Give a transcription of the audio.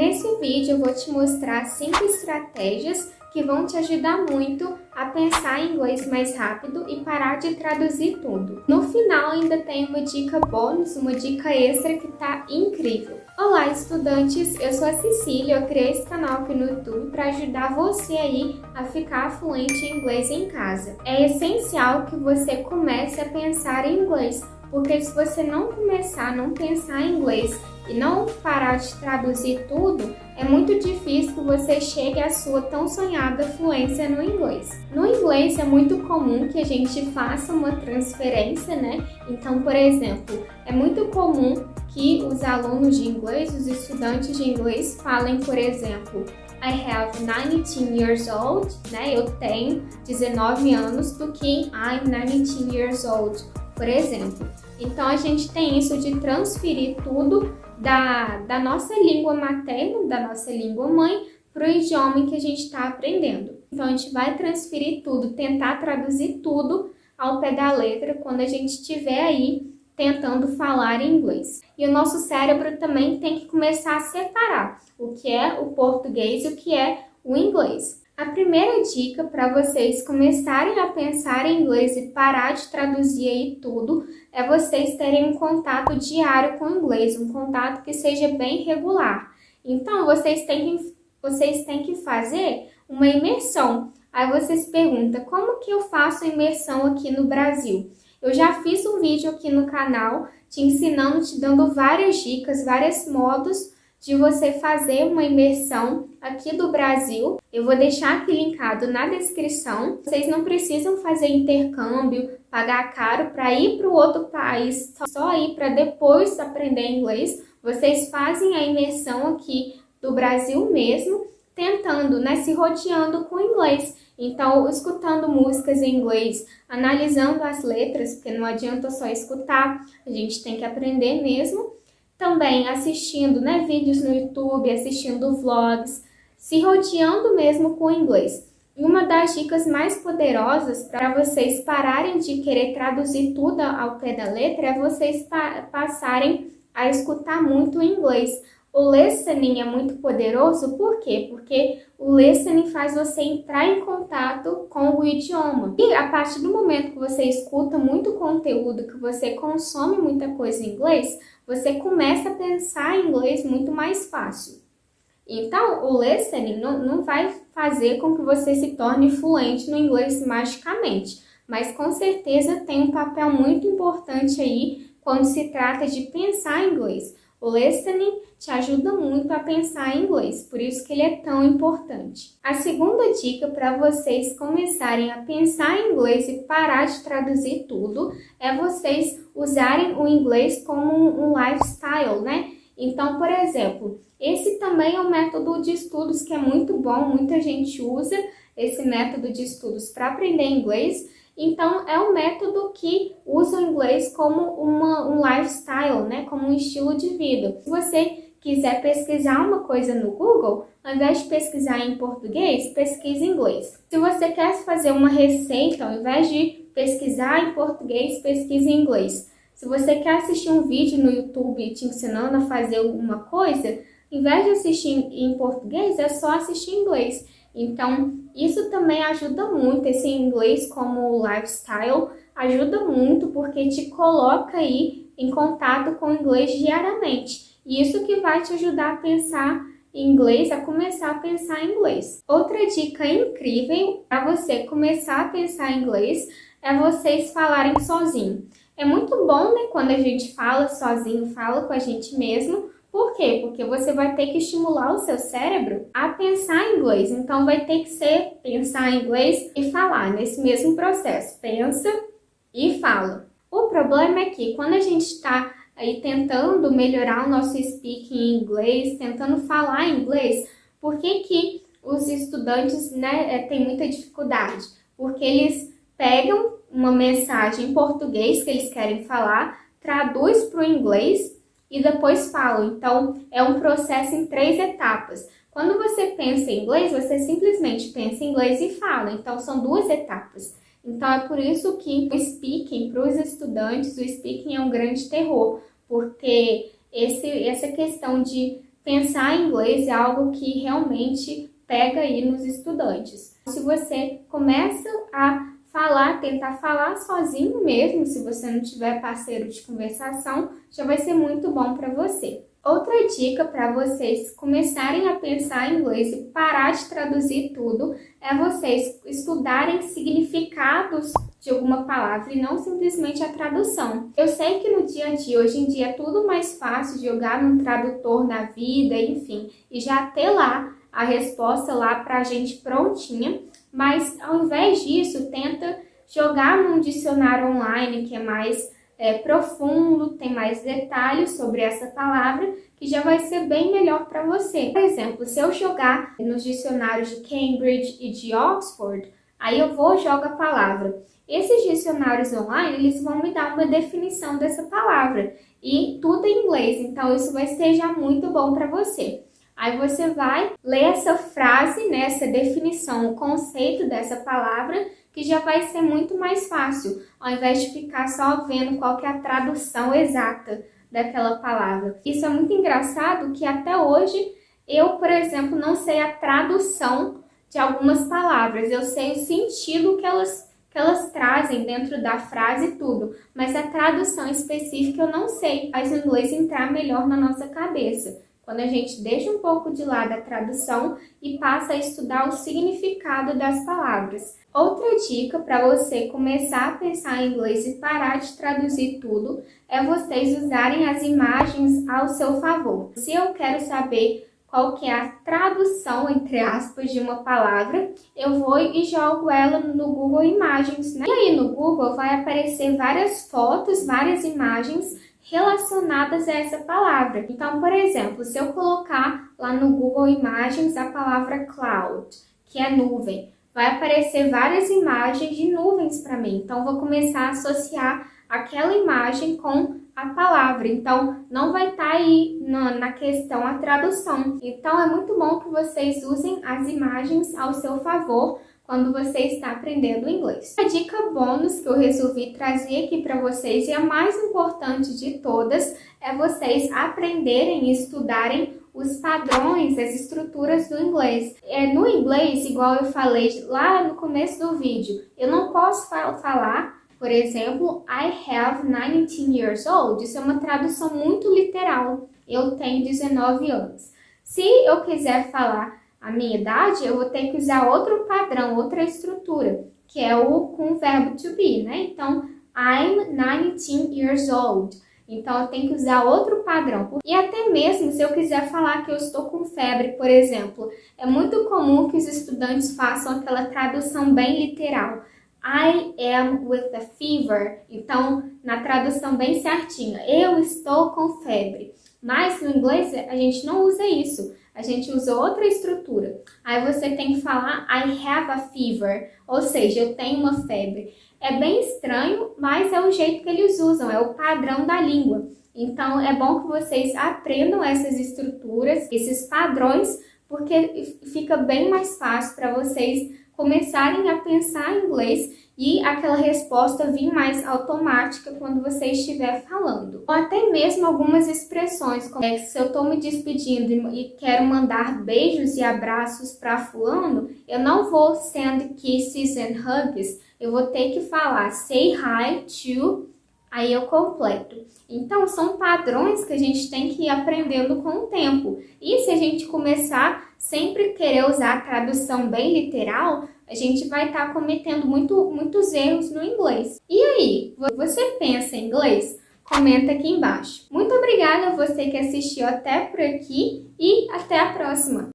Nesse vídeo eu vou te mostrar 5 estratégias que vão te ajudar muito a pensar em inglês mais rápido e parar de traduzir tudo. No final ainda tem uma dica bônus, uma dica extra que tá incrível. Olá estudantes, eu sou a Cecília, eu criei esse canal aqui no YouTube para ajudar você aí a ficar fluente em inglês em casa. É essencial que você comece a pensar em inglês, porque se você não começar a não pensar em inglês e não parar de traduzir tudo, é muito difícil que você chegue à sua tão sonhada fluência no inglês. No inglês é muito comum que a gente faça uma transferência, né? Então, por exemplo, é muito comum que os alunos de inglês, os estudantes de inglês falem, por exemplo, I have 19 years old, né? Eu tenho 19 anos, do que I'm 19 years old, por exemplo. Então, a gente tem isso de transferir tudo da nossa língua materna, da nossa língua mãe, para o idioma que a gente está aprendendo. Então, a gente vai transferir tudo, tentar traduzir tudo ao pé da letra quando a gente estiver aí tentando falar em inglês. E o nosso cérebro também tem que começar a separar o que é o português e o que é o inglês. A primeira dica para vocês começarem a pensar em inglês e parar de traduzir aí tudo é vocês terem um contato diário com o inglês, um contato que seja bem regular. Então, vocês têm que fazer uma imersão. Aí vocês perguntam, como que eu faço a imersão aqui no Brasil? Eu já fiz um vídeo aqui no canal te ensinando, te dando várias dicas, vários modos de você fazer uma imersão aqui do Brasil. Eu vou deixar aqui linkado na descrição. Vocês não precisam fazer intercâmbio, pagar caro para ir para o outro país, só ir para depois aprender inglês. Vocês fazem a imersão aqui do Brasil mesmo, tentando, né, se rodeando com inglês. Então, escutando músicas em inglês, analisando as letras, porque não adianta só escutar, a gente tem que aprender mesmo. Também assistindo, né, vídeos no YouTube, assistindo vlogs, se rodeando mesmo com o inglês. E uma das dicas mais poderosas para vocês pararem de querer traduzir tudo ao pé da letra é vocês passarem a escutar muito o inglês. O listening é muito poderoso, por quê? Porque o listening faz você entrar em contato com o idioma. E a partir do momento que você escuta muito conteúdo, que você consome muita coisa em inglês, você começa a pensar em inglês muito mais fácil. Então, o listening não vai fazer com que você se torne fluente no inglês magicamente, mas com certeza tem um papel muito importante aí quando se trata de pensar em inglês. O listening te ajuda muito a pensar em inglês, por isso que ele é tão importante. A segunda dica para vocês começarem a pensar em inglês e parar de traduzir tudo é vocês usarem o inglês como um lifestyle, né? Então, por exemplo, esse também é um método de estudos que é muito bom, muita gente usa esse método de estudos para aprender inglês. Então, é um método que usa o inglês como um lifestyle, né? Como um estilo de vida. Se você quiser pesquisar uma coisa no Google, ao invés de pesquisar em português, pesquise em inglês. Se você quer fazer uma receita, ao invés de pesquisar em português, pesquise em inglês. Se você quer assistir um vídeo no YouTube te ensinando a fazer alguma coisa, ao invés de assistir em português, é só assistir em inglês. Então, isso também ajuda muito, esse inglês como lifestyle ajuda muito porque te coloca aí em contato com o inglês diariamente. E isso que vai te ajudar a pensar em inglês, a começar a pensar em inglês. Outra dica incrível para você começar a pensar em inglês é vocês falarem sozinho. É muito bom, né, quando a gente fala sozinho, fala com a gente mesmo. Por quê? Porque você vai ter que estimular o seu cérebro a pensar em inglês. Então, vai ter que ser pensar em inglês e falar nesse mesmo processo. Pensa e fala. O problema é que quando a gente está aí tentando melhorar o nosso speaking em inglês, tentando falar em inglês, por que os estudantes, né, têm muita dificuldade? Porque eles pegam uma mensagem em português que eles querem falar, traduz para o inglês e depois falam. Então, é um processo em 3 etapas. Quando você pensa em inglês, você simplesmente pensa em inglês e fala. Então, são 2 etapas. Então, é por isso que o speaking, para os estudantes, o speaking é um grande terror, porque essa questão de pensar em inglês é algo que realmente pega aí nos estudantes. Se você começa a tentar falar sozinho mesmo, se você não tiver parceiro de conversação, já vai ser muito bom para você. Outra dica para vocês começarem a pensar em inglês e parar de traduzir tudo é vocês estudarem significados de alguma palavra e não simplesmente a tradução. Eu sei que no dia a dia, hoje em dia, é tudo mais fácil de jogar num tradutor na vida, enfim, e já ter lá a resposta lá para a gente prontinha, mas ao invés disso, tenta jogar num dicionário online que é mais profundo, tem mais detalhes sobre essa palavra, que já vai ser bem melhor para você. Por exemplo, se eu jogar nos dicionários de Cambridge e de Oxford, aí eu jogo a palavra. Esses dicionários online, eles vão me dar uma definição dessa palavra e tudo em inglês, então isso vai ser já muito bom para você. Aí você vai ler essa frase, né, essa definição, o conceito dessa palavra, que já vai ser muito mais fácil, ao invés de ficar só vendo qual que é a tradução exata daquela palavra. Isso é muito engraçado que até hoje eu, por exemplo, não sei a tradução de algumas palavras. Eu sei o sentido que elas trazem dentro da frase e tudo, mas a tradução específica eu não sei. Faz o inglês entrar melhor na nossa cabeça, quando a gente deixa um pouco de lado a tradução e passa a estudar o significado das palavras. Outra dica para você começar a pensar em inglês e parar de traduzir tudo é vocês usarem as imagens ao seu favor. Se eu quero saber qual que é a tradução, entre aspas, de uma palavra, eu vou e jogo ela no Google Imagens, né? E aí no Google vai aparecer várias fotos, várias imagens relacionadas a essa palavra. Então, por exemplo, se eu colocar lá no Google Imagens a palavra cloud, que é nuvem, vai aparecer várias imagens de nuvens para mim. Então, vou começar a associar aquela imagem com a palavra. Então, não vai estar aí na questão a tradução. Então, é muito bom que vocês usem as imagens ao seu favor quando você está aprendendo inglês. A dica bônus que eu resolvi trazer aqui para vocês, e a mais importante de todas, é vocês aprenderem e estudarem os padrões, as estruturas do inglês. No inglês, igual eu falei lá no começo do vídeo, eu não posso falar, por exemplo, I have 19 years old. Isso é uma tradução muito literal. Eu tenho 19 anos. Se eu quiser falar a minha idade, eu vou ter que usar outro padrão, outra estrutura, que é com o verbo to be, né? Então, I'm 19 years old. Então, eu tenho que usar outro padrão. E até mesmo se eu quiser falar que eu estou com febre, por exemplo, é muito comum que os estudantes façam aquela tradução bem literal. I am with a fever. Então, na tradução bem certinha, eu estou com febre. Mas no inglês a gente não usa isso. A gente usa outra estrutura. Aí você tem que falar I have a fever, ou seja, eu tenho uma febre. É bem estranho, mas é o jeito que eles usam, é o padrão da língua. Então, é bom que vocês aprendam essas estruturas, esses padrões, porque fica bem mais fácil para vocês começarem a pensar em inglês e aquela resposta vir mais automática quando você estiver falando. Ou até mesmo algumas expressões, como se eu estou me despedindo e quero mandar beijos e abraços para fulano, eu não vou send kisses and hugs, eu vou ter que falar say hi to, aí eu completo. Então, são padrões que a gente tem que ir aprendendo com o tempo. E se a gente começar sempre querer usar a tradução bem literal, a gente vai estar cometendo muitos erros no inglês. E aí, você pensa em inglês? Comenta aqui embaixo. Muito obrigada a você que assistiu até por aqui e até a próxima!